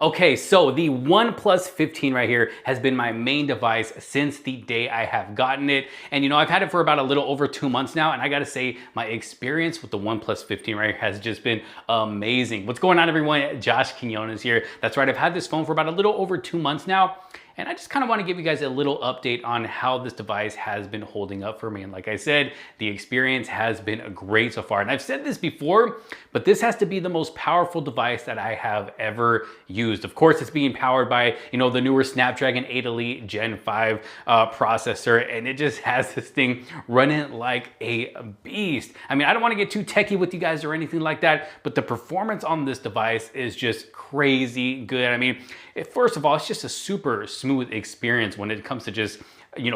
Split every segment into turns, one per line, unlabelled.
Okay, so the OnePlus 15 right here has been my main device since the day I have gotten it. And I've had it for about a little over 2 months now. And I gotta say, my experience with the OnePlus 15 right here has just been amazing. What's going on, everyone? Josh Quinones here. That's right, I've had this phone for about a little over 2 months now. And I just kind of want to give you guys a little update on how this device has been holding up for me. And like I said, the experience has been great so far. And I've said this before, but this has to be the most powerful device that I have ever used. Of course, it's being powered by, the newer Snapdragon 8 Elite Gen 5 processor. And it just has this thing running like a beast. I mean, I don't want to get too techie with you guys or anything like that, but the performance on this device is just crazy good. I mean, first of all, it's just a super smooth experience when it comes to just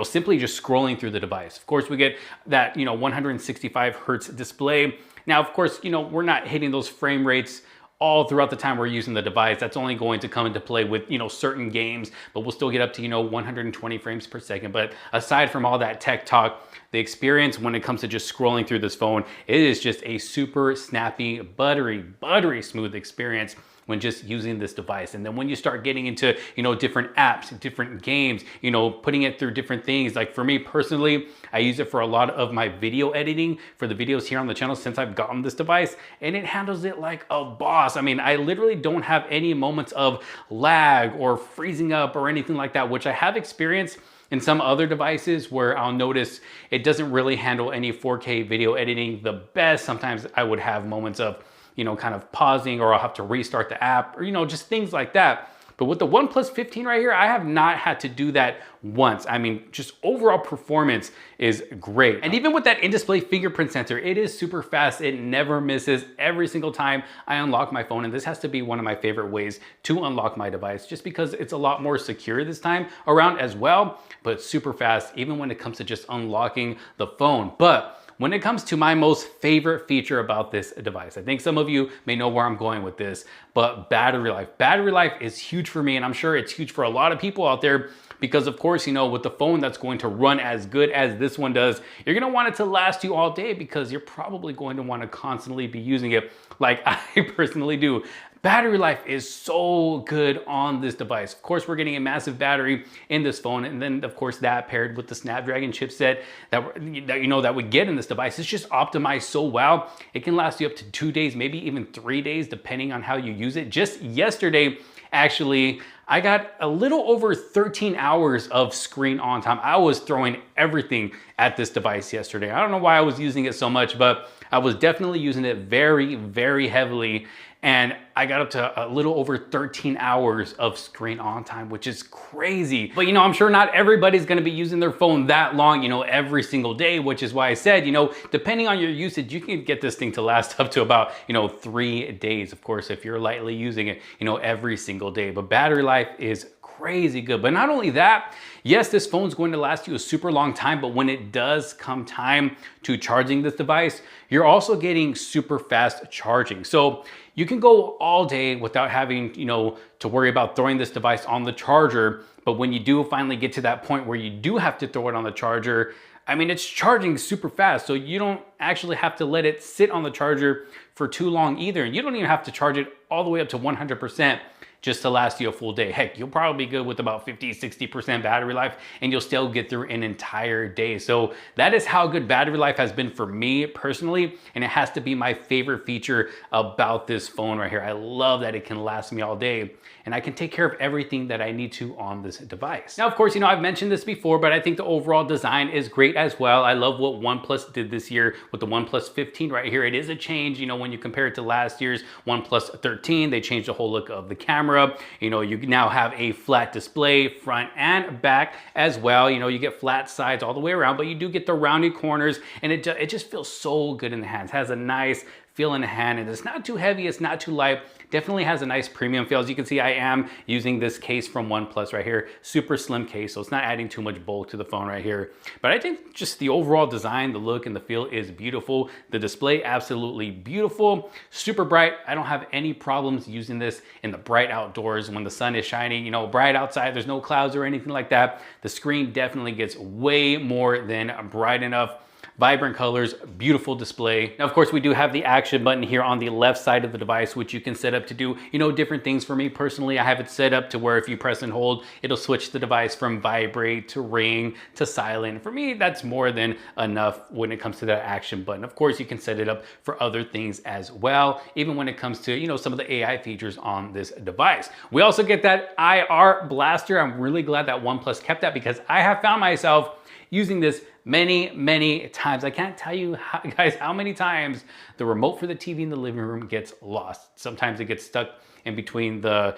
simply just scrolling through the device. Of course, we get that 165 hertz display. Now, of course, we're not hitting those frame rates all throughout the time we're using the device. That's only going to come into play with certain games, but we'll still get up to 120 frames per second. But aside from all that tech talk, the experience when it comes to just scrolling through this phone, it is just a super snappy, buttery smooth experience when just using this device. And then when you start getting into, different apps, different games, putting it through different things. Like for me personally, I use it for a lot of my video editing for the videos here on the channel since I've gotten this device, and it handles it like a boss. I mean, I literally don't have any moments of lag or freezing up or anything like that, which I have experienced in some other devices where I'll notice it doesn't really handle any 4K video editing the best. Sometimes I would have moments of kind of pausing, or I'll have to restart the app, or just things like that. But with the OnePlus 15 right here, I have not had to do that once. I mean, just overall performance is great. And even with that in-display fingerprint sensor, it is super fast. It never misses every single time I unlock my phone. And this has to be one of my favorite ways to unlock my device, just because it's a lot more secure this time around as well, but super fast, even when it comes to just unlocking the phone. But when it comes to my most favorite feature about this device, I think some of you may know where I'm going with this, but battery life. Battery life is huge for me, and I'm sure it's huge for a lot of people out there because, of course, with the phone that's going to run as good as this one does, you're gonna want it to last you all day because you're probably going to want to constantly be using it like I personally do. Battery life is so good on this device. Of course, we're getting a massive battery in this phone, and then of course that paired with the Snapdragon chipset that we get in this device, it's just optimized so well. It can last you up to 2 days, maybe even 3 days, depending on how you use it. Just yesterday, actually, I got a little over 13 hours of screen on time. I was throwing everything at this device yesterday. I don't know why I was using it so much, but I was definitely using it very, very heavily. And I got up to a little over 13 hours of screen on time, which is crazy. But I'm sure not everybody's gonna be using their phone that long, every single day, which is why I said, depending on your usage, you can get this thing to last up to about, 3 days. Of course, if you're lightly using it, every single day. But battery life is crazy good. But not only that, yes, this phone's going to last you a super long time, but when it does come time to charging this device, you're also getting super fast charging. So you can go all day without having, to worry about throwing this device on the charger. But when you do finally get to that point where you do have to throw it on the charger, I mean, it's charging super fast. So you don't actually have to let it sit on the charger for too long either. And you don't even have to charge it all the way up to 100% just to last you a full day. Heck, you'll probably be good with about 50-60% battery life, and you'll still get through an entire day. So that is how good battery life has been for me personally, and it has to be my favorite feature about this phone right here. I love that it can last me all day, and I can take care of everything that I need to on this device. Now, of course, I've mentioned this before, but I think the overall design is great as well. I love what OnePlus did this year with the OnePlus 15 right here. It is a change, when you compare it to last year's OnePlus 13, they changed the whole look of the camera. You now have a flat display front and back as well. You get flat sides all the way around, but you do get the rounded corners, and it just feels so good in the hands. It has a nice feel in the hand, and it's not too heavy, it's not too light. Definitely has a nice premium feel. As you can see, I am using this case from OnePlus right here. Super slim case, so it's not adding too much bulk to the phone right here. But I think just the overall design, the look and the feel is beautiful. The display, absolutely beautiful. Super bright. I don't have any problems using this in the bright outdoors when the sun is shining, bright outside, there's no clouds or anything like that. The screen definitely gets way more than bright enough. vibrant colors, beautiful display. Now, of course, we do have the action button here on the left side of the device, which you can set up to do, different things. For me personally, I have it set up to where if you press and hold, it'll switch the device from vibrate to ring to silent. For me, that's more than enough when it comes to that action button. Of course, you can set it up for other things as well, even when it comes to, some of the AI features on this device. We also get that IR blaster. I'm really glad that OnePlus kept that because I have found myself using this many times. I can't tell you guys how many times the remote for the TV in the living room gets lost. Sometimes it gets stuck in between the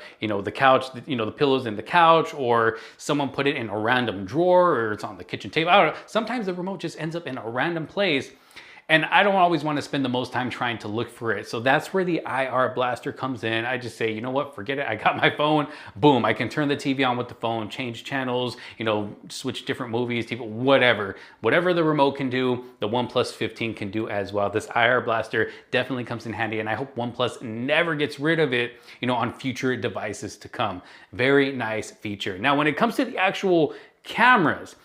couch, the pillows in the couch, or someone put it in a random drawer, or it's on the kitchen table. I don't know. Sometimes the remote just ends up in a random place. And I don't always want to spend the most time trying to look for it. So that's where the IR blaster comes in. I just say, you know what, forget it. I got my phone, boom. I can turn the TV on with the phone, change channels, switch different movies, TV, whatever. Whatever the remote can do, the OnePlus 15 can do as well. This IR blaster definitely comes in handy, and I hope OnePlus never gets rid of it, on future devices to come. Very nice feature. Now, when it comes to the actual cameras,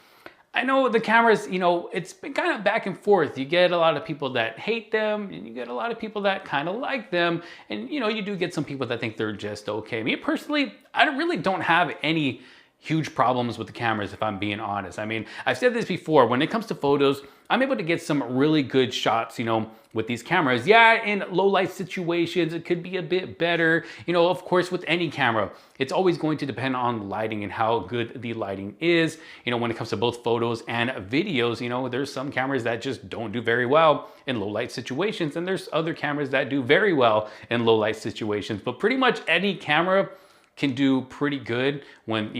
I know the cameras, it's been kind of back and forth. You get a lot of people that hate them, and you get a lot of people that kind of like them. And, you do get some people that think they're just okay. Me personally, I really don't have any huge problems with the cameras, if I'm being honest. I mean, I've said this before, when it comes to photos, I'm able to get some really good shots, with these cameras. Yeah, in low light situations, it could be a bit better. Of course, with any camera, it's always going to depend on lighting and how good the lighting is. When it comes to both photos and videos, there's some cameras that just don't do very well in low light situations, and there's other cameras that do very well in low light situations. But pretty much any camera can do pretty good when,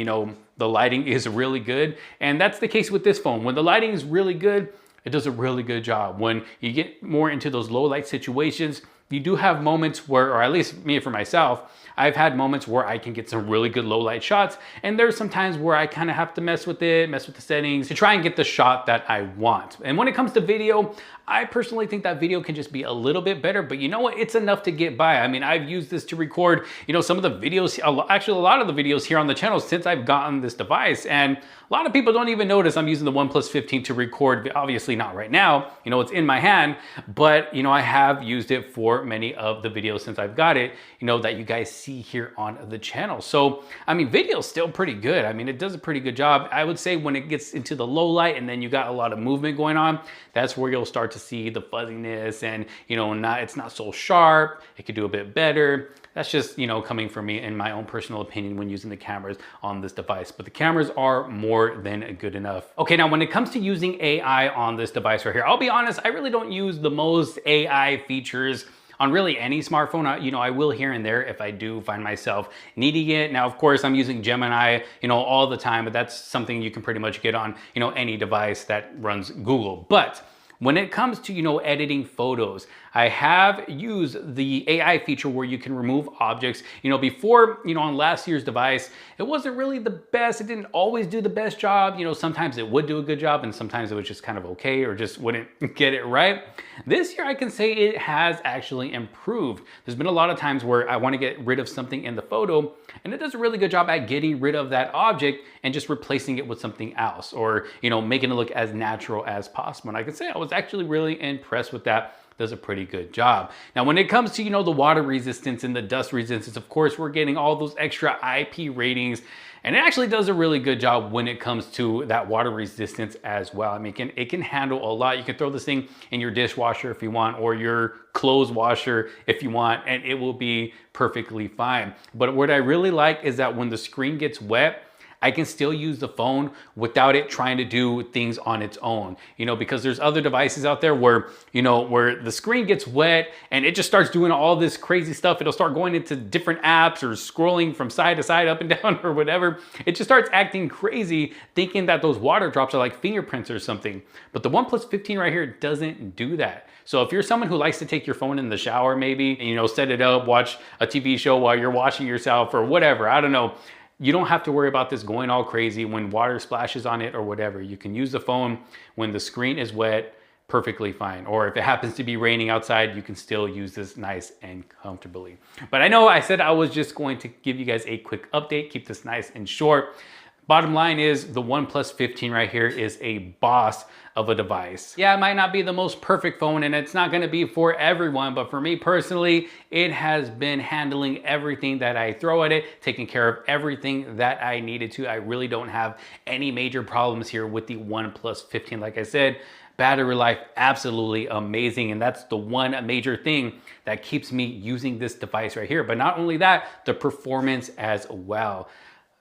the lighting is really good. And that's the case with this phone. When the lighting is really good, it does a really good job. When you get more into those low light situations, you do have moments where, or at least me for myself, I've had moments where I can get some really good low light shots. And there's some times where I kind of have to mess with the settings to try and get the shot that I want. And when it comes to video, I personally think that video can just be a little bit better, but you know what? It's enough to get by. I mean, I've used this to record, some of the videos, actually a lot of the videos here on the channel since I've gotten this device. And a lot of people don't even notice I'm using the OnePlus 15 to record, obviously not right now, it's in my hand, but I have used it for many of the videos since I've got it, that you guys see here on the channel. So, I mean, video is still pretty good. I mean, it does a pretty good job. I would say when it gets into the low light and then you got a lot of movement going on, that's where you'll start to see the fuzziness and, it's not so sharp. It could do a bit better. That's just, coming from me in my own personal opinion when using the cameras on this device. But the cameras are more than good enough. Okay, now when it comes to using AI on this device right here, I'll be honest, I really don't use the most AI features on really any smartphone. I will here and there if I do find myself needing it. Now, of course, I'm using Gemini, all the time, but that's something you can pretty much get on, any device that runs Google. But when it comes to, editing photos, I have used the AI feature where you can remove objects. Before, on last year's device, it wasn't really the best. It didn't always do the best job. Sometimes it would do a good job and sometimes it was just kind of okay or just wouldn't get it right. This year, I can say it has actually improved. There's been a lot of times where I want to get rid of something in the photo and it does a really good job at getting rid of that object and just replacing it with something else or, making it look as natural as possible. And I can say I was actually really impressed with that. Does a pretty good job. Now, when it comes to, the water resistance and the dust resistance, of course, we're getting all those extra IP ratings, and it actually does a really good job when it comes to that water resistance as well. I mean, it can handle a lot. You can throw this thing in your dishwasher if you want, or your clothes washer if you want, and it will be perfectly fine. But what I really like is that when the screen gets wet, I can still use the phone without it trying to do things on its own, because there's other devices out there where, where the screen gets wet and it just starts doing all this crazy stuff. It'll start going into different apps or scrolling from side to side, up and down or whatever. It just starts acting crazy, thinking that those water drops are like fingerprints or something. But the OnePlus 15 right here doesn't do that. So if you're someone who likes to take your phone in the shower, maybe, and, set it up, watch a TV show while you're washing yourself or whatever, I don't know. You don't have to worry about this going all crazy when water splashes on it or whatever. You can use the phone when the screen is wet perfectly fine. Or if it happens to be raining outside, you can still use this nice and comfortably. But I know I said I was just going to give you guys a quick update, keep this nice and short. Bottom line is the OnePlus 15 right here is a boss of a device. Yeah, it might not be the most perfect phone and it's not gonna be for everyone, but for me personally, it has been handling everything that I throw at it, taking care of everything that I needed to. I really don't have any major problems here with the OnePlus 15. Like I said, battery life, absolutely amazing. And that's the one major thing that keeps me using this device right here. But not only that, the performance as well.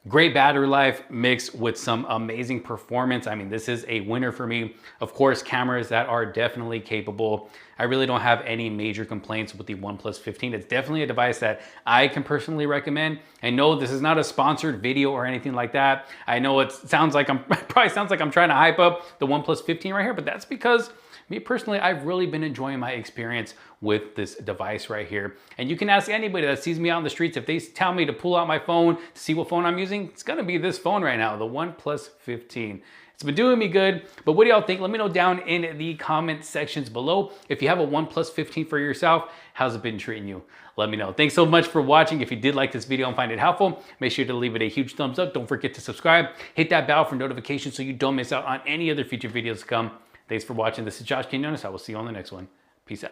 Great battery life mixed with some amazing performance. I mean, this is a winner for me. Of course, cameras that are definitely capable. I really don't have any major complaints with the OnePlus 15. It's definitely a device that I can personally recommend. I know this is not a sponsored video or anything like that. I know it sounds like probably sounds like I'm trying to hype up the OnePlus 15 right here, but that's because me personally, I've really been enjoying my experience with this device right here. And you can ask anybody that sees me out in the streets, if they tell me to pull out my phone to see what phone I'm using, it's gonna be this phone right now, the OnePlus 15. It's been doing me good, but what do y'all think? Let me know down in the comment sections below. If you have a OnePlus 15 for yourself, how's it been treating you? Let me know. Thanks so much for watching. If you did like this video and find it helpful, make sure to leave it a huge thumbs up. Don't forget to subscribe. Hit that bell for notifications so you don't miss out on any other future videos to come. Thanks for watching. This is Josh Quinones. I will see you on the next one. Peace out.